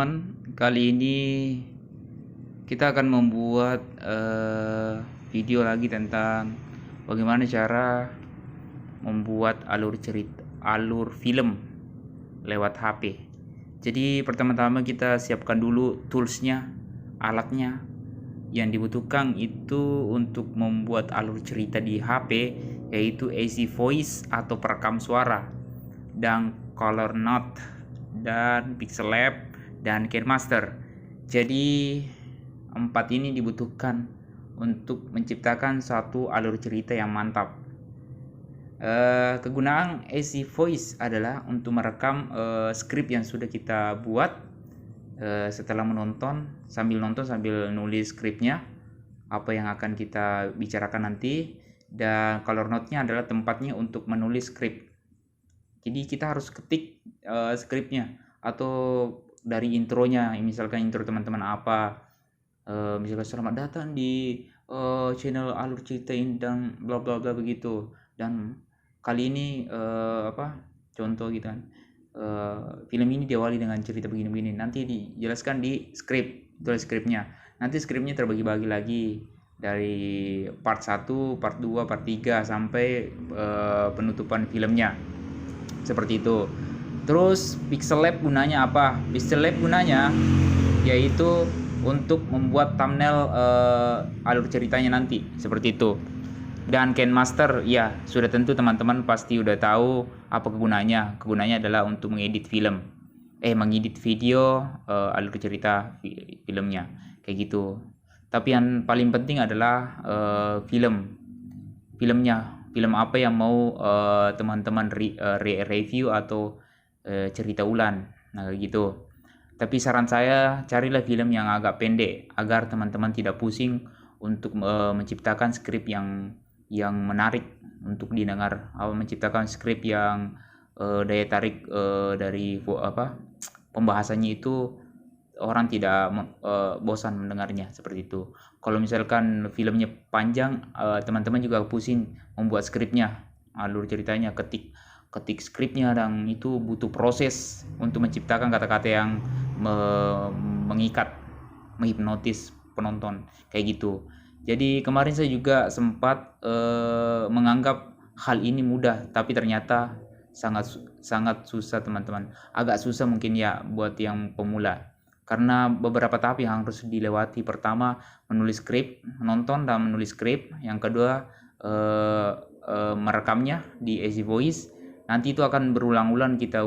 teman-teman, kali ini kita akan membuat video lagi tentang bagaimana cara membuat alur film lewat HP. Jadi pertama-tama kita siapkan dulu toolsnya, alatnya. Yang dibutuhkan itu untuk membuat alur cerita di HP, yaitu AC Voice atau perekam suara, dan Color Note, dan Pixel Lab, dan KineMaster. Jadi 4 ini dibutuhkan untuk menciptakan satu alur cerita yang mantap. Kegunaan AC Voice adalah untuk merekam skrip yang sudah kita buat setelah menonton, sambil nulis skripnya, apa yang akan kita bicarakan nanti. Dan Color Note-nya adalah tempatnya untuk menulis skrip. Jadi kita harus ketik skripnya, atau dari intronya, misalkan intro teman-teman apa, misalkan selamat datang di channel alur cerita dan bla bla bla begitu. Dan kali ini contoh gitu kan, film ini diawali dengan cerita begini-begini, nanti dijelaskan di skrip, tulis skripnya. Nanti skripnya terbagi-bagi lagi dari part 1, part 2, part 3 sampai penutupan filmnya. Seperti itu. Terus Pixel Lab gunanya apa? Pixel Lab gunanya yaitu untuk membuat thumbnail alur ceritanya nanti, seperti itu. Dan KineMaster, ya sudah tentu teman-teman pasti udah tahu apa kegunaannya. Kegunaannya adalah untuk mengedit video alur cerita filmnya, kayak gitu. Tapi yang paling penting adalah filmnya. Film apa yang mau teman-teman review atau cerita ulang, nah gitu. Tapi saran saya, carilah film yang agak pendek agar teman-teman tidak pusing untuk menciptakan skrip yang menarik untuk didengar, menciptakan skrip yang daya tarik dari pembahasannya itu orang tidak bosan mendengarnya, seperti itu. Kalau misalkan filmnya panjang, teman-teman juga pusing membuat skripnya, alur ceritanya, ketik skripnya, dan itu butuh proses untuk menciptakan kata-kata yang mengikat, menghipnotis penonton, kayak gitu. Jadi kemarin saya juga sempat menganggap hal ini mudah, tapi ternyata sangat susah teman-teman. Agak susah mungkin ya buat yang pemula, karena beberapa tahap yang harus dilewati. Pertama, menulis skrip, menonton dan menulis skrip. Yang kedua, merekamnya di AC Voice. Nanti itu akan berulang-ulang kita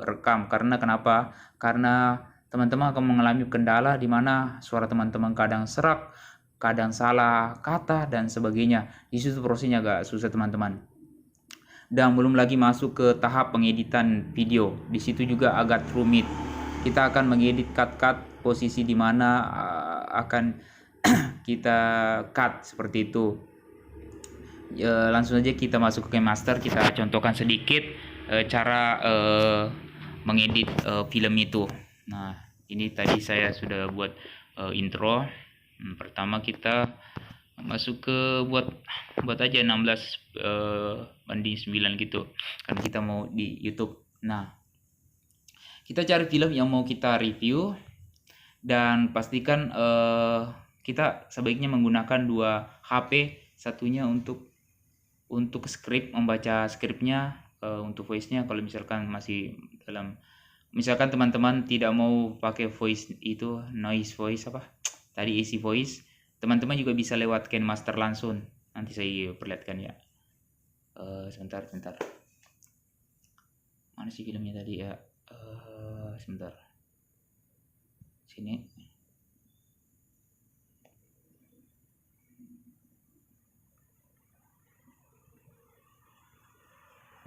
rekam. Kenapa? Karena teman-teman akan mengalami kendala di mana suara teman-teman kadang serak, kadang salah kata, dan sebagainya. Di situ prosesnya agak susah teman-teman. Dan belum lagi masuk ke tahap pengeditan video. Di situ juga agak rumit. Kita akan mengedit cut posisi di mana akan kita cut, seperti itu. Langsung aja kita masuk ke KineMaster. Kita contohkan sedikit cara mengedit film itu. Nah, ini tadi saya sudah buat intro. Pertama kita masuk ke buat aja 16 banding 9 gitu, karena kita mau di YouTube. Nah, kita cari film yang mau kita review, dan pastikan kita sebaiknya menggunakan 2 HP, satunya untuk skrip, membaca skripnya, untuk voice-nya. Kalau misalkan masih misalkan teman-teman tidak mau pakai voice itu, noise voice tadi AC Voice, teman-teman juga bisa lewat KineMaster langsung. Nanti saya perlihatkan ya. Sebentar. Mana sih filmnya tadi ya? Sebentar. Sini.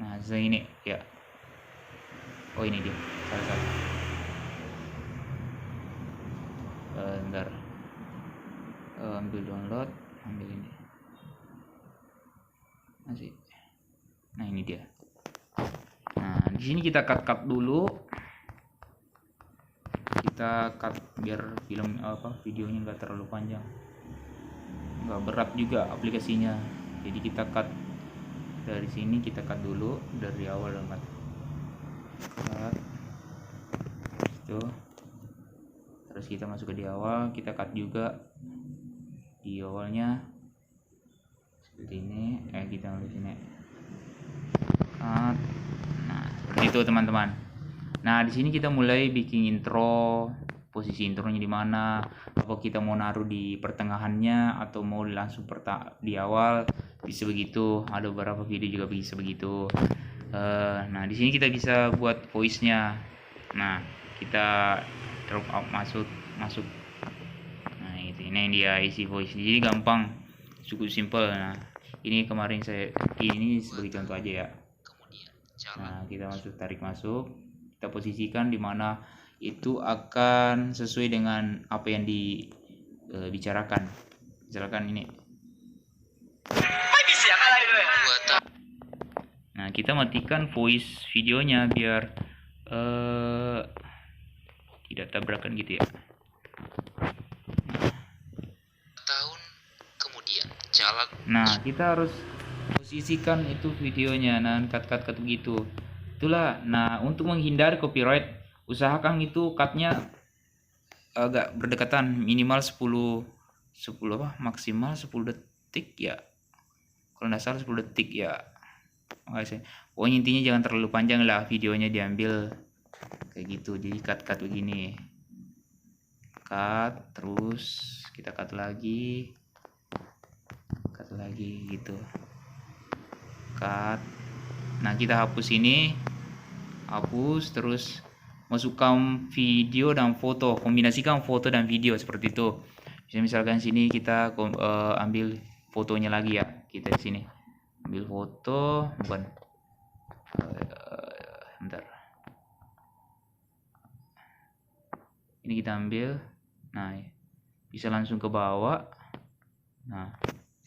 Nah, ini ya. Oh, ini dia. Salah. Bentar. Ambil download, ambil ini. Masih. Nah, ini dia. Nah, di sini kita cut dulu. Kita cut biar videonya nggak terlalu panjang, nggak berat juga aplikasinya. Jadi kita cut dari sini, kita cut dulu dari awal banget. Cut itu. Terus kita masuk ke di awal, kita cut juga di awalnya seperti ini. Kita ambil sini cut. Nah seperti itu teman-teman. Nah di sini kita mulai bikin intro. Posisi intronya di mana? Apa kita mau naruh di pertengahannya atau mau langsung di awal? Bisa begitu. Ada beberapa video juga bisa begitu. Nah di sini kita bisa buat voice-nya. Nah kita drop out masuk. Nah ini dia isi voice. Jadi gampang, cukup simple. Nah ini kemarin ini sebagai contoh aja ya. Nah kita tarik masuk, kita posisikan di mana itu akan sesuai dengan apa yang dibicarakan. Misalkan ini. Nah kita matikan voice videonya biar tidak tabrakan gitu ya. Tahun kemudian jalan. Nah kita harus posisikan itu videonya, nah cut begitu. Itulah. Nah untuk menghindari copyright, usahakan itu cutnya agak berdekatan, minimal 10 apa maksimal 10 detik ya, kalau nggak salah 10 detik ya. Pokoknya intinya jangan terlalu panjang lah videonya diambil kayak gitu. Jadi cut begini, cut terus kita cut lagi gitu, cut. Nah kita hapus ini, terus masukkan video dan foto, kombinasikan foto dan video seperti itu. Misalkan sini kita ambil fotonya lagi ya, kita di sini ambil foto, bentar, ini kita ambil. Nah bisa langsung ke bawah. Nah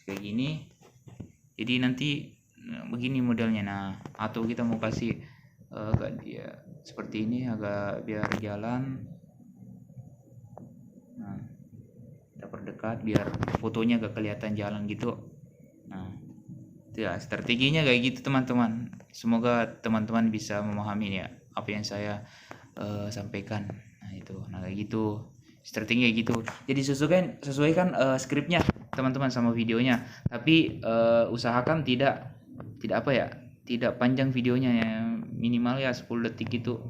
kayak gini, jadi nanti begini modelnya. Nah atau kita mau kasih agak dia seperti ini, agak biar jalan. Nah kita perdekat biar fotonya agak kelihatan jalan gitu. Nah itu ya strateginya kayak gitu teman-teman. Semoga teman-teman bisa memahami ya apa yang saya sampaikan. Nah itu, kayak gitu strateginya gitu. Jadi sesuaikan skripnya teman-teman sama videonya, tapi usahakan tidak panjang videonya ya, minimal ya 10 detik itu.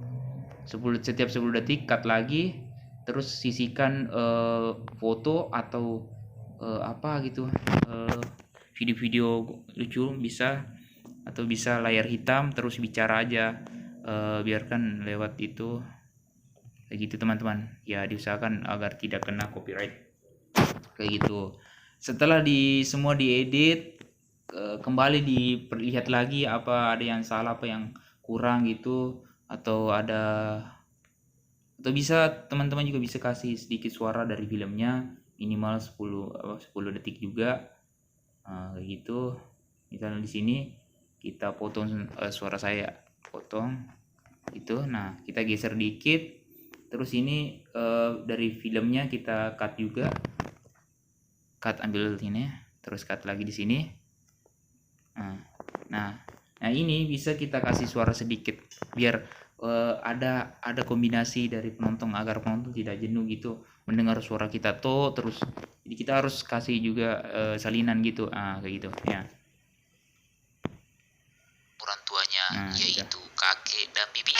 Setiap 10 detik cut lagi, terus sisihkan foto atau apa gitu, video-video lucu bisa, atau bisa layar hitam terus bicara aja, biarkan lewat itu kayak gitu teman-teman ya. Diusahakan agar tidak kena copyright kayak gitu. Setelah semua diedit, kembali diperlihat lagi apa ada yang salah, apa yang kurang gitu, atau bisa teman-teman juga bisa kasih sedikit suara dari filmnya, minimal 10 detik juga. Kayak gitu. Misalnya di sini kita potong suara saya, potong itu. Nah kita geser dikit, terus ini dari filmnya kita cut juga, ambil sini, terus cut lagi di sini. Nah ini bisa kita kasih suara sedikit biar ada kombinasi dari penonton, agar penonton tidak jenuh gitu mendengar suara kita terus. Jadi kita harus kasih juga salinan gitu, kayak gitu ya. Orang tuanya yaitu kakek dan bibi.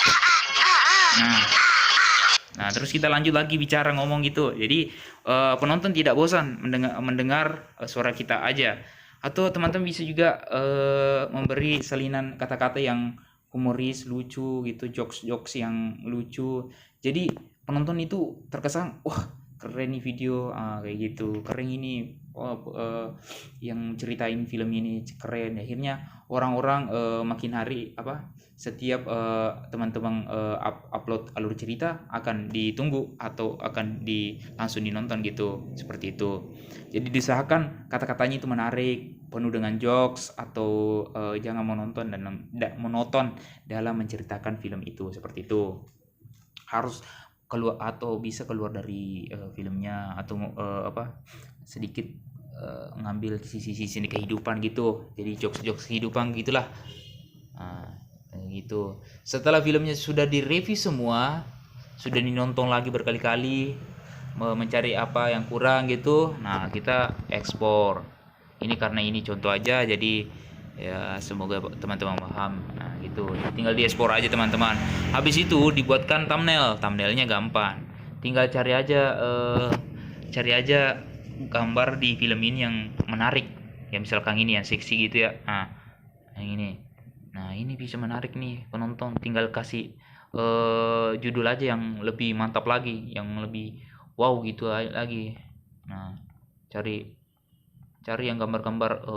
Nah terus kita lanjut lagi bicara ngomong gitu. Jadi penonton tidak bosan mendengar suara kita aja. Atau teman-teman bisa juga memberi salinan kata-kata yang humoris, lucu gitu, jokes yang lucu. Jadi penonton itu terkesan, wah keren nih video, kayak gitu, keren ini, yang ceritain film ini keren. Akhirnya orang-orang makin hari setiap teman-teman upload alur cerita akan ditunggu atau akan langsung dinonton gitu, seperti itu. Jadi diusahakan kata-katanya itu menarik, penuh dengan jokes, atau jangan monoton dalam menceritakan film itu, seperti itu. Harus keluar atau bisa keluar dari filmnya, atau sedikit ngambil sisi-sisi kehidupan gitu. Jadi jokes kehidupan gitulah. Gitu. Setelah filmnya sudah direview semua, sudah dinonton lagi berkali-kali, mencari apa yang kurang gitu, nah kita ekspor. Ini karena ini contoh aja, jadi ya semoga teman-teman paham. Nah gitu, tinggal diekspor aja teman-teman. Habis itu dibuatkan thumbnailnya gampang, tinggal cari aja gambar di film ini yang menarik, ya misalkan ini yang seksi gitu ya. Nah yang ini bisa menarik nih penonton, tinggal kasih judul aja yang lebih mantap lagi, yang lebih wow gitu lagi. Nah cari yang gambar-gambar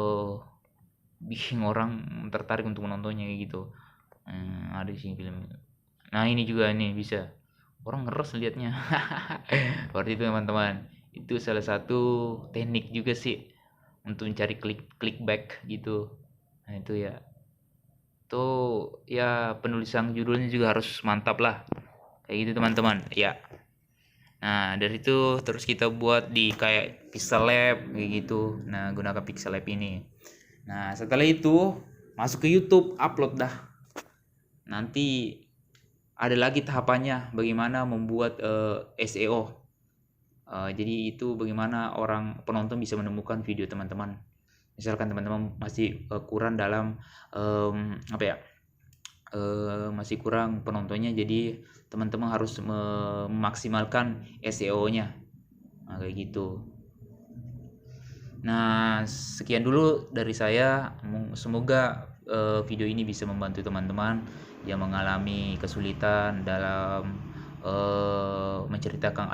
bikin orang tertarik untuk menontonnya kayak gitu. Ada sih film. Nah ini juga nih bisa, orang ngeres liatnya. Seperti itu teman-teman, itu salah satu teknik juga sih untuk mencari clickback gitu. Nah itu ya, tuh ya penulisan judulnya juga harus mantap lah kayak gitu teman-teman ya. Nah dari itu terus kita buat di kayak Pixel Lab kayak gitu. Nah gunakan Pixel Lab ini. Nah setelah itu masuk ke YouTube, upload dah. Nanti ada lagi tahapannya bagaimana membuat SEO. Jadi itu bagaimana orang penonton bisa menemukan video teman-teman. Misalkan teman-teman masih kurang dalam masih kurang penontonnya, jadi teman-teman harus memaksimalkan SEO-nya. Nah, kayak gitu. Nah, sekian dulu dari saya. Semoga video ini bisa membantu teman-teman yang mengalami kesulitan dalam menceritakan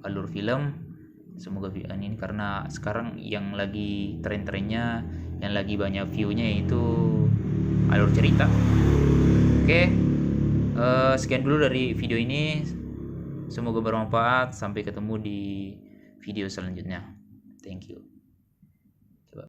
alur film. Semoga ini, karena sekarang yang lagi tren-trennya, yang lagi banyak view-nya yaitu alur cerita. Oke, sekian dulu dari video ini. Semoga bermanfaat. Sampai ketemu di video selanjutnya. Thank you.